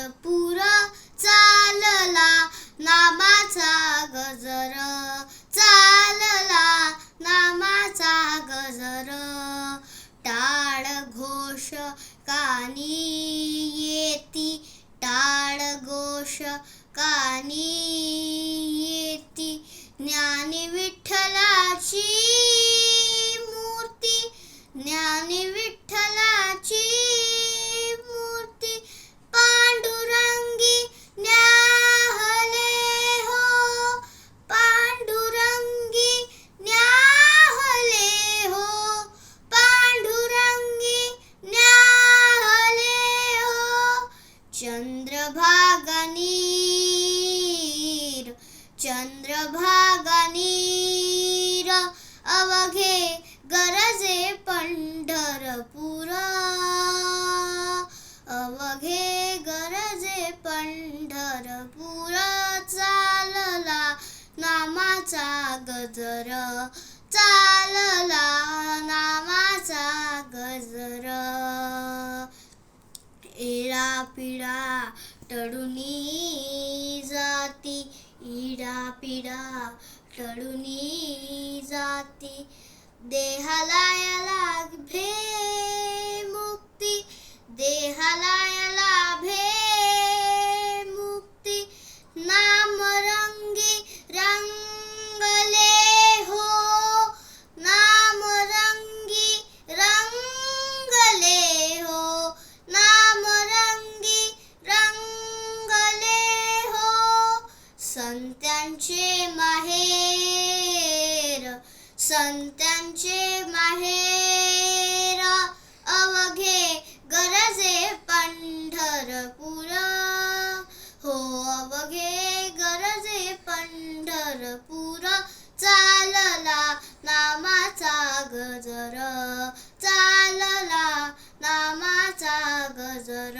पंढरपूर चालला नामाचा गजर, चालला नामाचा गजर. टाळ घोष कानी येती, टाळ घोष कानी येती. ज्ञानी विठ्ठलाची मूर्ती, ज्ञानी विठ्ठलाची मूर्ती. पांडुरंगी न्याहले हो, पांडुरंगी न्याहले हो, पांडुरंगी न्याहले हो. चंद्रभागा नीर, चंद्रभागा नीर, अवघे गरजे पंढरपूर, अवघे गरजे पंढरपूर. चालला नामाचा गजर, चालला नामाचा गजर. इडा पिडा टळूनी जाती, इडा पिडा टळूनी जाती. देहाला लाभे मुक्ती, देहाला लाभे मुक्ती. नामरंगी रंगले हो, नामरंगी रंगले हो, नामरंगी रंगले हो. संतांचे माहेर, संतांचे माहेर, अवघे गरजे पंढरपूर, हो अवघे गरजे पंढरपूर. चालला नामाचा गजर, चालला नामाचा गजर.